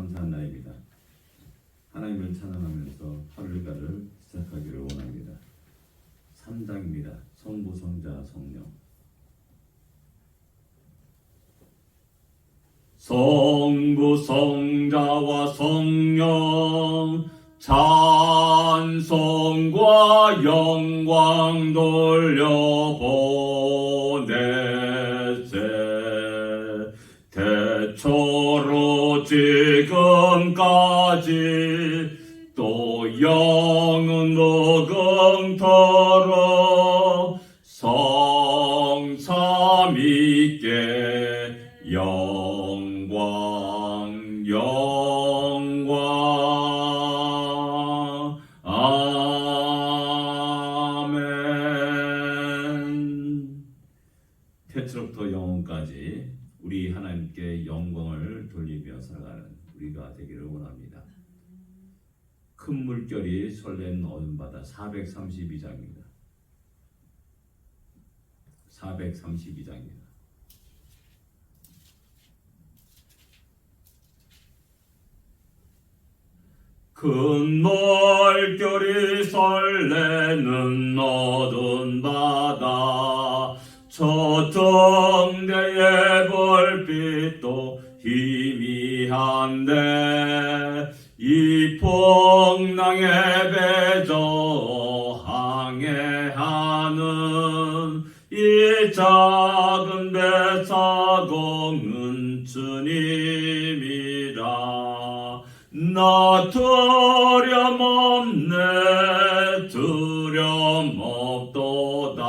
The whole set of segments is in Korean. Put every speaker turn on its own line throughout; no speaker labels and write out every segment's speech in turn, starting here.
감사한 날입니다. 하나님을 찬양하면서 하루일과를 시작하기를 원합니다. 3장입니다. 성부, 성자, 성령. 성부, 성자와 성령 찬송과 영광 돌려보내세. 대초로 지금까지 또 영은 무궁토록 성삼위께 영광 영광 아멘. 태초부터 영원까지 우리 하나님께 영광을 돌리며 살아가는 우리가 되기를 원합니다. 큰 물결이 설레는 어둠바다 432장입니다. 432장입니다. 큰 물결이 설레는 어두운 바다 저 등대의 불빛도 희미한데 이 풍랑에 배저 항해하는 이 작은 배 사공은 주님이라. 나 두려움 없네 두려움 없도다.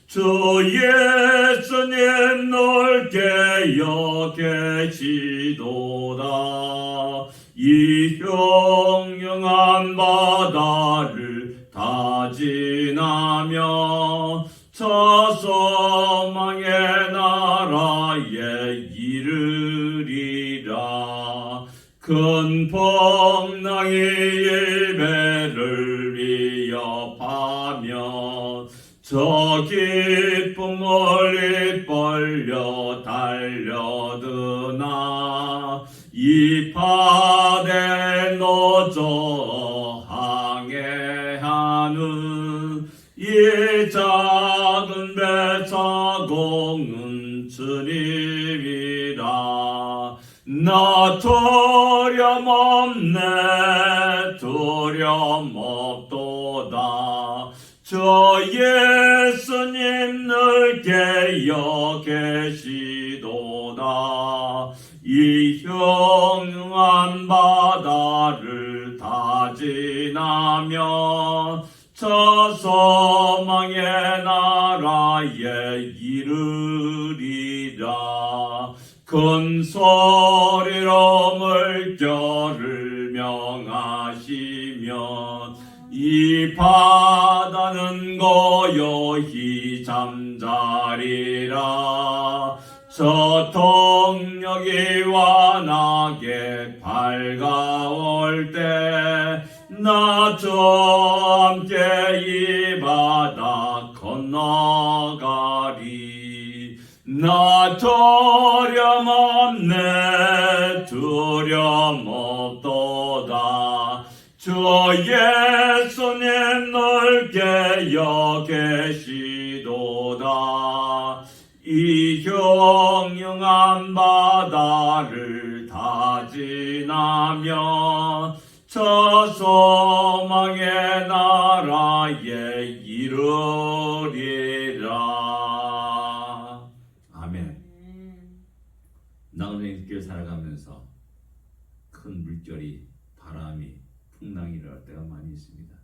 주 예수님 널 깨어 계시도다. 이 흉흉한 바다를 다 지나며 저 소망의 나라에 이르리라. 큰 풍랑이 이 배를 위협하며 저 깊은 물이 벌려 달려드나 이 바다에 놓여 항해하는 이 작은 배 사공은 주님이라. 나 두려움 없네 두려움 없도다. 주 예수님 늘 깨어 계시도다. 이 흉흉한 바다를 다 지나며 저 소망의 나라에 이르리라. 큰 소리로 물결을 명하시면 이 바다는 고요히 잠자리라. 저 동력이 환하게 밝아올 때 나 저와 함께 이 바다 건너가리. 나 두려움 없네 두려움 없도다. 주 예수님 널 깨어 계시도다. 이 흉흉한 바다를 다 지나며 저 소망의 나라에 이르리라. 아멘. 나그네 길 살아가면서 큰 물결이 바람이 풍랑이 일어날 때가 많이 있습니다.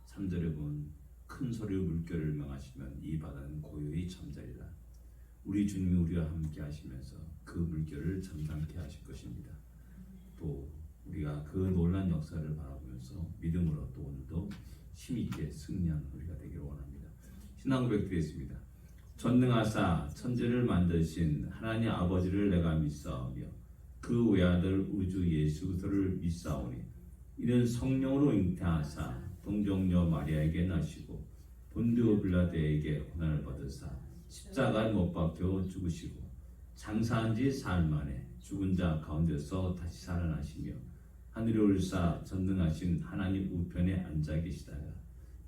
3절에 보면 큰 소리로 물결을 명하시면 이 바다는 고요히 잠자리라. 우리 주님이 우리와 함께 하시면서 그 물결을 잠잠케 하실 것입니다. 또 우리가 그 놀란 역사를 바라보면서 믿음으로 또 오늘도 힘있게 승리하는 우리가 되기를 원합니다. 신앙 고백 드리겠습니다. 전능하사 천지를 만드신 하나님 아버지를 내가 믿사오며 그 외아들 우주 예수 그리스도를 믿사오니 이는 성령으로 잉태하사 동정녀 마리아에게 나시고 본디오 빌라도에게 고난을 받으사 십자가에 못 박혀 죽으시고 장사한 지 사흘 만에 죽은 자 가운데서 다시 살아나시며 하늘에 올사 전능하신 하나님 우편에 앉아 계시다가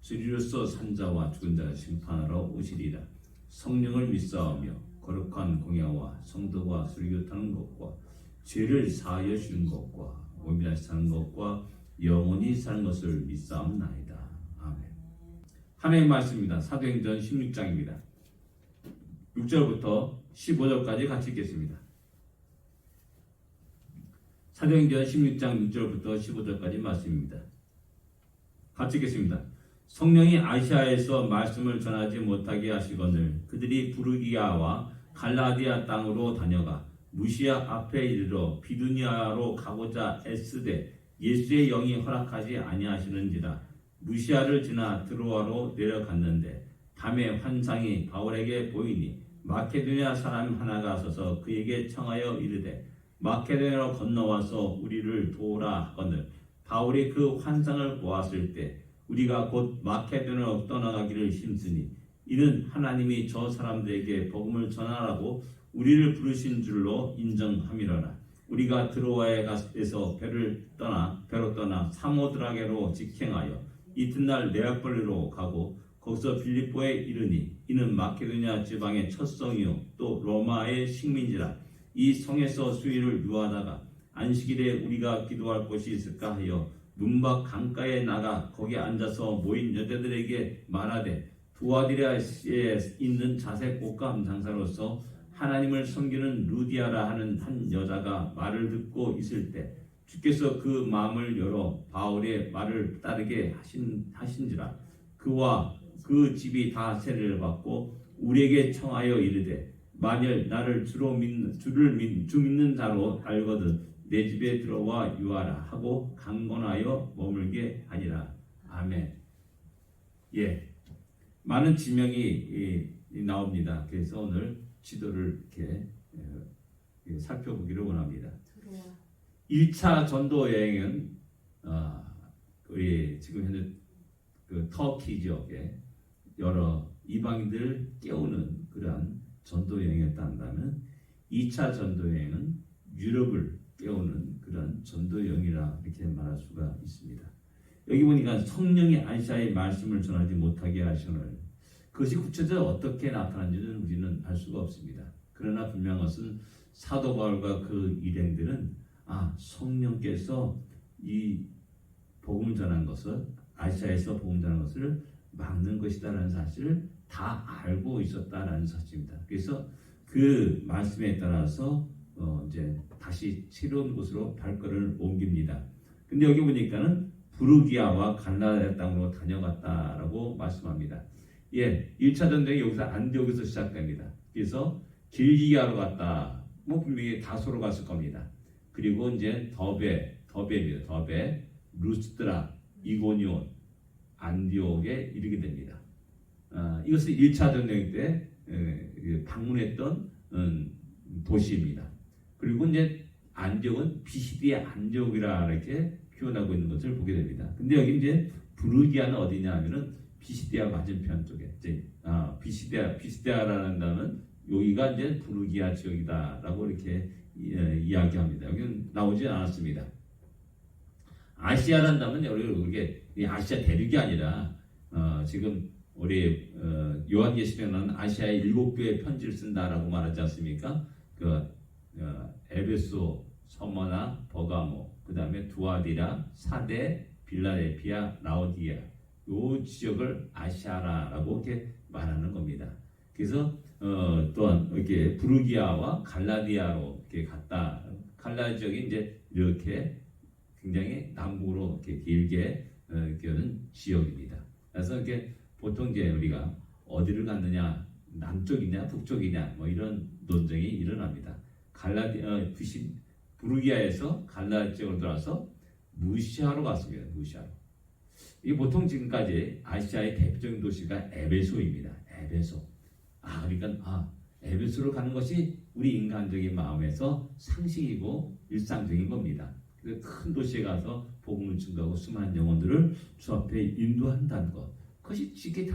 주리로서 산자와 죽은 자를 심판하러 오시리라. 성령을 믿사오며 거룩한 공야와 성도와 순교하는 것과 죄를 사하여 주는 것과 몸이 다시 사는 것과 영원히 사는 것을 믿사옵나이다. 아멘. 하나님의 말씀입니다. 사도행전 16장입니다. 6절부터 15절까지 같이 읽겠습니다. 사도행전 16장 6절부터 15절까지 말씀입니다. 같이 읽겠습니다. 성령이 아시아에서 말씀을 전하지 못하게 하시거늘 그들이 부르기아와 갈라디아 땅으로 다녀가 무시아 앞에 이르러 비두니아로 가고자 애쓰되 예수의 영이 허락하지 아니하시는지라. 무시아를 지나 드로아로 내려갔는데 밤에 환상이 바울에게 보이니 마케도니아 사람 하나가 서서 그에게 청하여 이르되 마케도니아로 건너와서 우리를 도우라 하거늘 바울이 그 환상을 보았을 때 우리가 곧 마케도니아로 떠나가기를 힘쓰니 이는 하나님이 저 사람들에게 복음을 전하라고 우리를 부르신 줄로 인정함이로라. 우리가 드로아에서 배로 떠나 사모드라게로 직행하여 이튿날 네아폴리로 가고 거기서 빌립보에 이르니 이는 마케도니아 지방의 첫 성이요 또 로마의 식민지라. 이 성에서 수일을 유하다가 안식일에 우리가 기도할 곳이 있을까 하여 문밖 강가에 나가 거기 앉아서 모인 여자들에게 말하되 두아디라에 있는 자색 옷감 장사로서 하나님을 섬기는 루디아라 하는 한 여자가 말을 듣고 있을 때 주께서 그 마음을 열어 바울의 말을 따르게 하신지라. 그와 그 집이 다 세례를 받고 우리에게 청하여 이르되 만일 나를 주 믿는 자로 알거든 내 집에 들어와 유하라 하고 강권하여 머물게 하니라. 아멘. 예, 많은 지명이 나옵니다. 그래서 오늘 지도를 이렇게 살펴보기를 원합니다. 1차 전도 여행은 우리 지금 현재 그 터키 지역에 여러 이방인들을 깨우는 그러한 전도 여행이었다 한다면 2차 전도 여행은 유럽을 깨우는 그런 전도 여행이라 이렇게 말할 수가 있습니다. 여기 보니까 성령이 아시아의 말씀을 전하지 못하게 하시는 그것이 구체적으로 어떻게 나타난지는 우리는 알 수가 없습니다. 그러나 분명한 것은 사도 바울과 그 일행들은 성령께서 이 복음을 전한 것을 아시아에서 복음 전한 것을 막는 것이다라는 사실을 다 알고 있었다라는 사실입니다. 그래서 그 말씀에 따라서 이제 다시 새로운 곳으로 발걸음을 옮깁니다. 근데 여기 보니까는 부르기아와 갈라디아 땅으로 다녀갔다라고 말씀합니다. 예, 1차 전쟁이 여기서 안디옥에서 시작됩니다. 그래서 길기아로 갔다. 분명히 다소로 갔을 겁니다. 그리고 이제 더베입니다. 더베, 루스드라, 이고니온, 안디옥에 이르게 됩니다. 이것은 1차 전쟁 때 방문했던 도시입니다. 그리고 이제 안디옥은 비시디아 안디옥이라 이렇게 표현하고 있는 것을 보게 됩니다. 근데 여기 이제 부르기아는 어디냐 하면은 비시디아 맞은편 쪽에 비시디아라는 단어는 여기가 이제 부르기아 지역이다라고 이렇게 이야기합니다. 여기는 나오지 않았습니다. 아시아라는 단어는 여기 아시아 대륙이 아니라 지금 우리 요한계시록에 나오는 아시아의 7교회 편지를 쓴다라고 말하지 않습니까? 에베소, 서머나, 버가모, 그 다음에 두아디라, 사데, 빌라델피아, 라오디아 이 지역을 아시아라고 이렇게 말하는 겁니다. 그래서 또한 이렇게 부르기아와 갈라디아로 이렇게 갔다. 갈라디아 지역이 이제 이렇게 굉장히 남북으로 이렇게 길게 이렇게는 지역입니다. 그래서 이렇게 보통 이제 우리가 어디를 갔느냐, 남쪽이냐, 북쪽이냐, 이런 논쟁이 일어납니다. 부르기아에서 갈라디아 지역으로 들어와서 무시아로 갔습니다. 무시아로. 이 보통 지금까지 아시아의 대표적인 도시가 에베소입니다. 에베소. 그러니까 에베소로 가는 것이 우리 인간적인 마음에서 상식이고 일상적인 겁니다. 큰 도시에 가서 복음을 증거하고 수많은 영혼들을 주 앞에 인도한다는 것. 그것이 지극히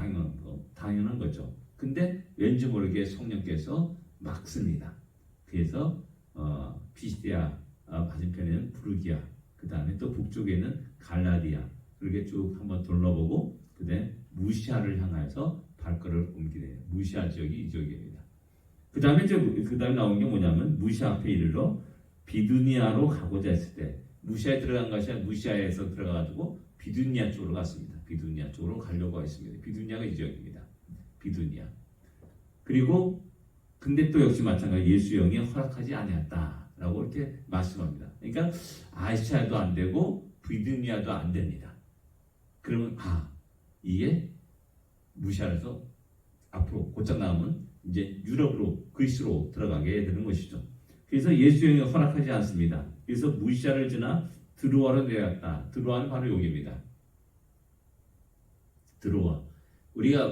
당연한 거죠. 근데 왠지 모르게 성령께서 막습니다. 그래서 피시디아 맞은편에는 부르기아, 그 다음에 또 북쪽에는 갈라디아, 그렇게 쭉 한번 둘러보고 그다음에 무시아를 향해서 발걸음을 옮기게 돼요. 무시아 지역이 이 지역입니다. 그 다음에 나온 게 뭐냐면 무시아 앞에 이르러 비두니아로 가고자 했을 때 무시아에 들어간 것이 아니라 무시아에서 들어가가지고 비두니아 쪽으로 갔습니다. 비두니아 쪽으로 가려고 했습니다. 비두니아가 이 지역입니다. 비두니아. 그리고 근데 또 역시 마찬가지 예수 영이 허락하지 아니었다라고 이렇게 말씀합니다. 그러니까 아시아도 안 되고 비두니아도 안 됩니다. 그러면 이게 무시아에서 앞으로 곧장 나오면 이제 유럽으로 그리스로 들어가게 되는 것이죠. 그래서 예수 영이 허락하지 않습니다. 그래서 무시아를 지나 드로아로 내려갔다. 드로아는 바로 여기입니다. 드로아. 우리가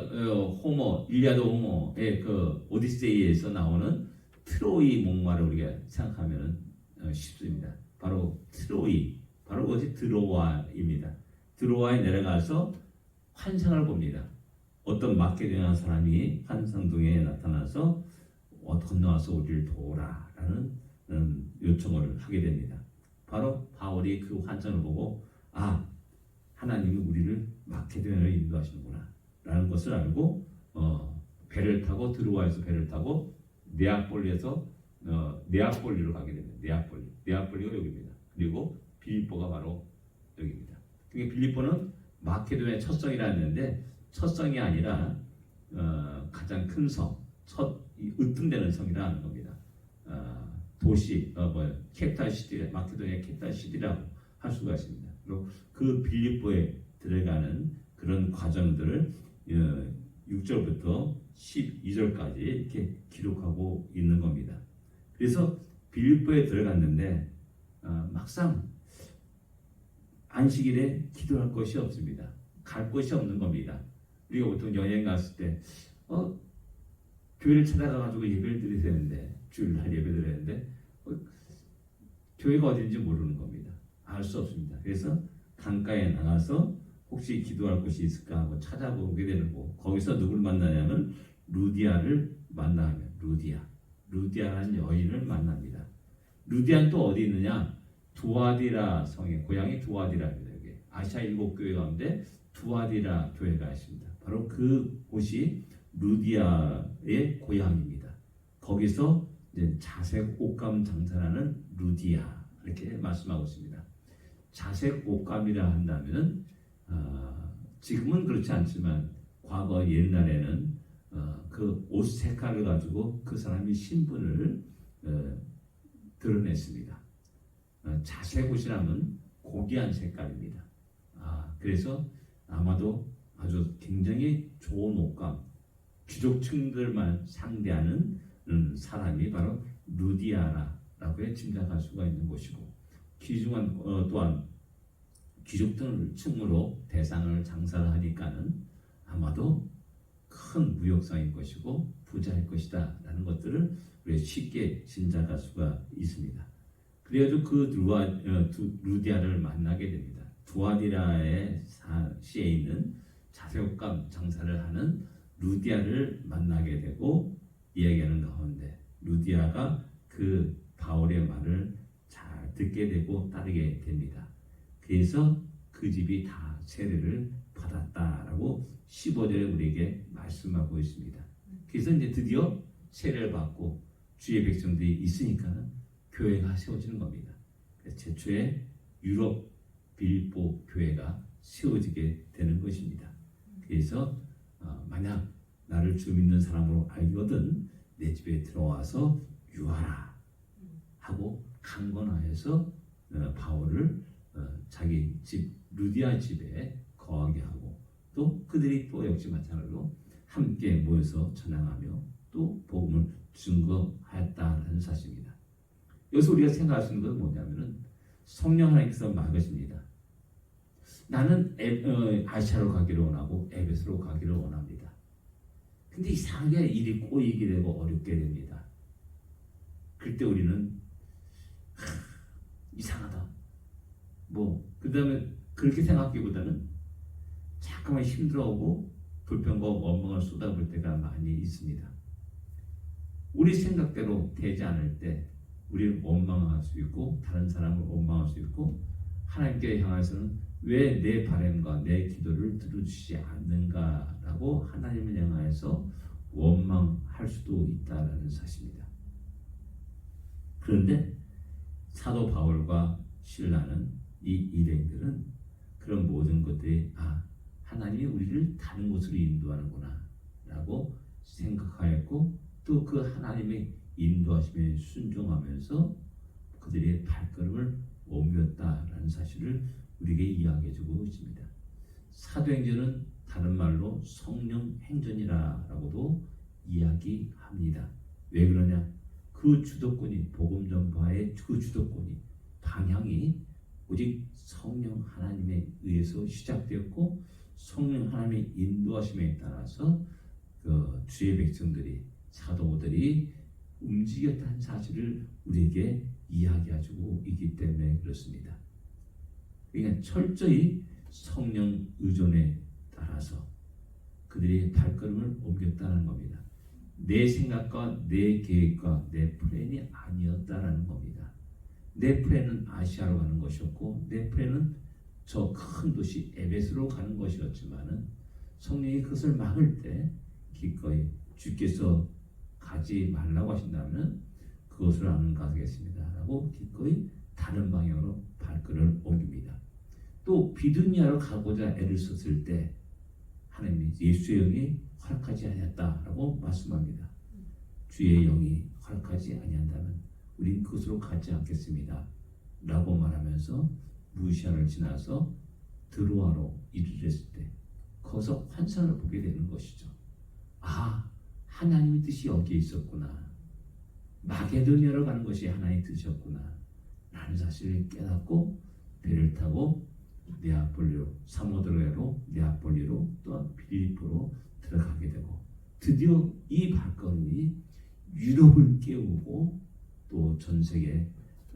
호모, 일리아드 호모의 그 오디세이에서 나오는 트로이 목마를 우리가 생각하면 쉽습니다. 바로 트로이, 바로 그것이 드로아입니다. 드로아에 내려가서 환상을 봅니다. 어떤 마케도니아 사람이 환상동에 나타나서 건너와서 우리를 도우라라는 요청을 하게 됩니다. 바로 바울이 그 환상을 보고 하나님이 우리를 마케도니아로 인도하시는구나 라는 것을 알고 배를 타고 드로아에서 배를 타고 네아폴리에서 네아폴리로 가게 됩니다. 네아폴리가 여기입니다. 그리고 빌립보가 바로 여기입니다. 그러니까 빌립보는 마케도니아의 첫 성이라 했는데 첫 성이 아니라 가장 큰 성, 첫 으뜸되는 성이라 하는 겁니다. 도시, 캡탈 시티, 마케도니아 캡탈 시티라고 할 수가 있습니다. 그리고 그 빌립보에 들어가는 그런 과정들을 6절부터 12절까지 이렇게 기록하고 있는 겁니다. 그래서 빌립보에 들어갔는데 막상 안식일에 기도할 것이 없습니다. 갈 곳이 없는 겁니다. 우리가 보통 여행 갔을 때 교회를 찾아가가지고 예배를 드려야 되는데 주일날 예배 드려야 되는데 교회가 어딘지 모르는 겁니다. 알 수 없습니다. 그래서 강가에 나가서 혹시 기도할 곳이 있을까 하고 찾아보게 되는 거. 거기서 누굴 만나냐면 루디아를 만나면 루디아라는 여인을 만납니다. 루디아는 또 어디 있느냐? 두아디라 성의 고향이 두아디라입니다. 여기 아시아 7교회 가운데 두아디라 교회가 있습니다. 바로 그 곳이 루디아의 고향입니다. 거기서 이제 자색 옷감 장사라는 루디아 이렇게 말씀하고 있습니다. 자색 옷감이라 한다면은 지금은 그렇지 않지만 과거 옛날에는 그 옷 색깔을 가지고 그 사람의 신분을 드러냈습니다. 자색 옷이라면 고귀한 색깔입니다. 그래서 아마도 아주 굉장히 좋은 옷감, 귀족층들만 상대하는 사람이 바로 루디아라고 짐작할 수가 있는 것이고, 귀중한 또한 귀족층으로 대상을 장사를 하니까는 아마도 큰 무역상일 것이고 부자일 것이다 라는 것들을 우리가 쉽게 짐작할 수가 있습니다. 그래가지고 그 루디아를 만나게 됩니다. 두아디라의 시에 있는 자색옷감 장사를 하는 루디아를 만나게 되고 이야기하는 가운데 루디아가 그 바울의 말을 잘 듣게 되고 따르게 됩니다. 그래서 그 집이 다 세례를 받았다라고 15절에 우리에게 말씀하고 있습니다. 그래서 이제 드디어 세례를 받고 주의 백성들이 있으니까 교회가 세워지는 겁니다. 최초의 유럽 빌립보 교회가 세워지게 되는 것입니다. 그래서 만약 나를 주 믿는 사람으로 알거든 내 집에 들어와서 유하라 하고 강권하여서 바울을 자기 집 루디아 집에 거하게 하고 또 그들이 또 역시 마찬가지로 함께 모여서 전향하며 또 복음을 증거하였다는 사실입니다. 여기서 우리가 생각할 수 있는 것은 뭐냐면은 성령 하나님께서 막으십니다. 나는 아시아로 가기를 원하고 에베소로 가기를 원합니다. 근데 이상하게 일이 꼬이게 되고 어렵게 됩니다. 그때 우리는 이상하다. 그 다음에 그렇게 생각하기보다는 잠깐만 힘들어하고 불평과 원망을 쏟아볼 때가 많이 있습니다. 우리 생각대로 되지 않을 때 우리는 원망할 수 있고 다른 사람을 원망할 수 있고 하나님께 향해서는 왜 내 바람과 내 기도를 들어주시지 않는가라고 하나님을 향해서 원망할 수도 있다라는 사실입니다. 그런데 사도 바울과 신라는 이 일행들은 그런 모든 것들이 하나님이 우리를 다른 곳으로 인도하는구나 라고 생각하였고 또 그 하나님의 인도하심에 순종하면서 그들의 발걸음을 옮겼다라는 사실을 우리에게 이야기해주고 있습니다. 사도행전은 다른 말로 성령 행전이라고도 이야기합니다. 왜 그러냐? 그 주도권이 복음 전파의 그 주도권이 방향이 오직 성령 하나님에 의해서 시작되었고 성령 하나님의 인도하심에 따라서 그 주의 백성들이 사도들이 움직였다는 사실을 우리에게 이야기해주고 있기 때문에 그렇습니다. 그러니까 철저히 성령 의존에 따라서 그들이 발걸음을 옮겼다는 겁니다. 내 생각과 내 계획과 내 플랜이 아니었다라는 겁니다. 내 플랜은 아시아로 가는 것이었고 내 플랜은 저 큰 도시 에베소로 가는 것이었지만은 성령이 그것을 막을 때 기꺼이 주께서 가지 말라고 하신다면 그것을 안 가겠습니다 라고 기꺼이 다른 방향으로 발걸음을 옮깁니다. 또 비두니아로 가고자 애를 썼을 때 하나님이 예수의 영이 허락하지 아니했다라고 말씀합니다. 주의 영이 허락하지 아니한다면 우린 그것으로 가지 않겠습니다 라고 말하면서 무시아를 지나서 드로아로 이르렀을 때 거기서 환상을 보게 되는 것이죠. 하나님의 뜻이 여기에 있었구나. 마게도니아로 가는 것이 하나님의 뜻이었구나 라는 사실을 깨닫고 배를 타고 네아폴리로 사모드로로 네아폴리로 또한 필리포로 들어가게 되고 드디어 이 발걸음이 유럽을 깨우고 또 전 세계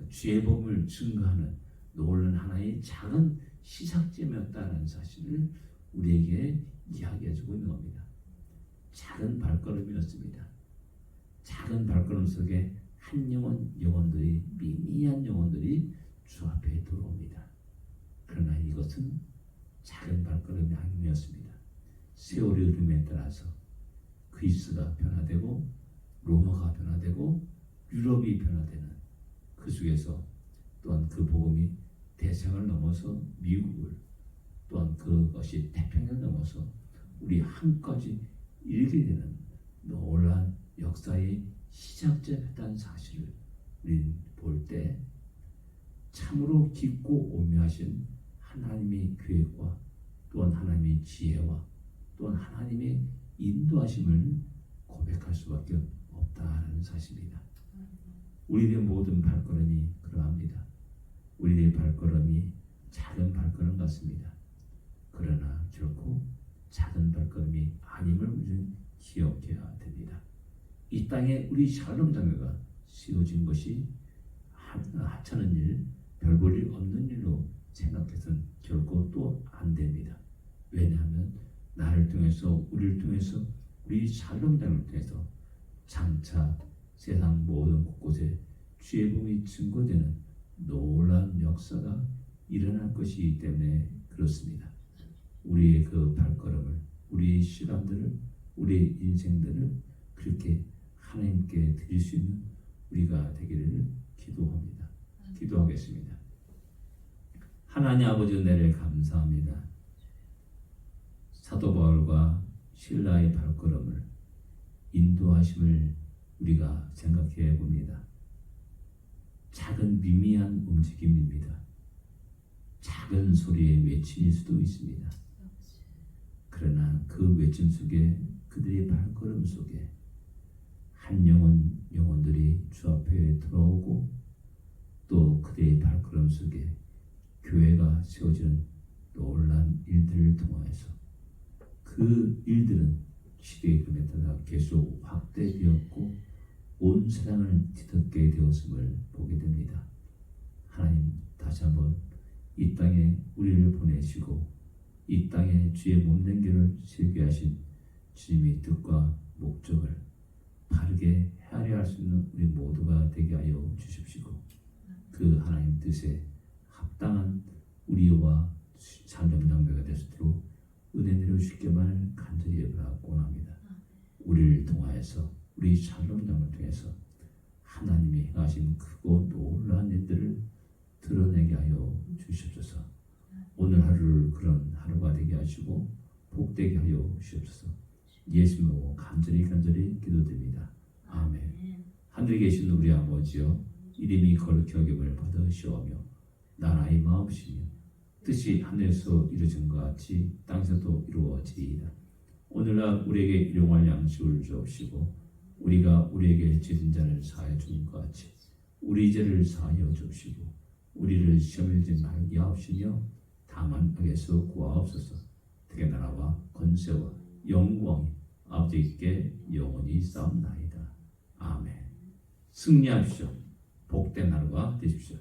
주의 복음을 증거하는 놀라운 하나의 작은 시작점이었다는 사실을 우리에게 이야기해주고 있는 겁니다. 작은 발걸음이었습니다. 작은 발걸음 속에 한 영혼들이 미미한 영혼들이 주 앞에 들어옵니다. 그러나 이것은 작은 발걸음이 아니었습니다. 세월의 흐름에 따라서 그리스가 변화되고 로마가 변화되고 유럽이 변화되는 그 속에서 또한 그 복음이 대상을 넘어서 미국을 또한 그것이 태평양을 넘어서 우리 한까지 이르게 되는 놀라운 역사의 시작점이었다는 사실을 우리는 볼 때 참으로 깊고 오묘하신 하나님의 계획과 또한 하나님의 지혜와 또한 하나님의 인도하심을 고백할 수밖에 없다는 사실입니다. 우리의 모든 발걸음이 그러합니다. 우리의 발걸음이 작은 발걸음 같습니다. 그러나 결코 작은 발걸음이 아님을 우리는 기억해야 됩니다. 이 땅에 우리 샬롬 장교가 세워진 것이 하찮은 일, 별 볼 일 없는 일로 생각해서는 결코 또 안 됩니다. 왜냐하면 나를 통해서 우리를 통해서 우리 샬롬 장교를 통해서 장차 세상 모든 곳곳에 주의 복음이 증거되는 놀라운 역사가 일어날 것이기 때문에 그렇습니다. 우리의 그 발걸음을, 우리의 시간들을, 우리의 인생들을 그렇게 하나님께 드릴 수 있는 우리가 되기를 기도합니다. 기도하겠습니다. 하나님 아버지 은혜를 감사합니다. 사도 바울과 신라의 발걸음을 인도하심을 우리가 생각해 봅니다. 작은 미미한 움직임입니다. 작은 소리의 외침일 수도 있습니다. 그러나 그 외침 속에 그들의 발걸음 속에 한 영혼들이 주 앞에 들어오고 또 그들의 발걸음 속에 교회가 세워지는 놀라운 일들을 통하여서 그 일들은 시대의 흐름에 따라 계속 확대되었고 온 세상을 뒤덮게 되었음을 보게 됩니다. 하나님 다시 한번 이 땅에 우리를 보내시고 이 땅에 주의 몸된 길을 세우게 하신 주님의 뜻과 목적을 바르게 헤아려 할 수 있는 우리 모두가 되게 하여 주십시고 그 하나님 뜻에 합당한 우리와 산점장교가 될 수 있도록 은혜 내려주시기만을 간절히 바라곤합니다. 우리를 통하여서 우리 산점장을 통해서 하나님이 행하신 크고 놀라운 일들을 드러내게 하여 주시옵소서. 오늘 하루를 그런 하루가 되게 하시고 복되게 하여 주시옵소서. 예수님으로 간절히 기도드립니다. 아멘. 하늘에 계신 우리 아버지여, 이름이 거룩히 여김을 받으시오며 나라의 마음이시며 뜻이 하늘에서 이루어진 것 같이 땅에서도 이루어지이다. 오늘날 우리에게 일용할 양식을 주옵시고 우리가 우리에게 지은 자를 사하여 준 것 같이 우리 죄를 사하여 주옵시고 우리를 시험에 들지 말게 하옵시며 다만 악에서 구하옵소서. 되게 나라와 권세와 영광이 아버지께 영원히 싸움나이다. 아멘. 승리하십시오. 복된 하루가 되십시오.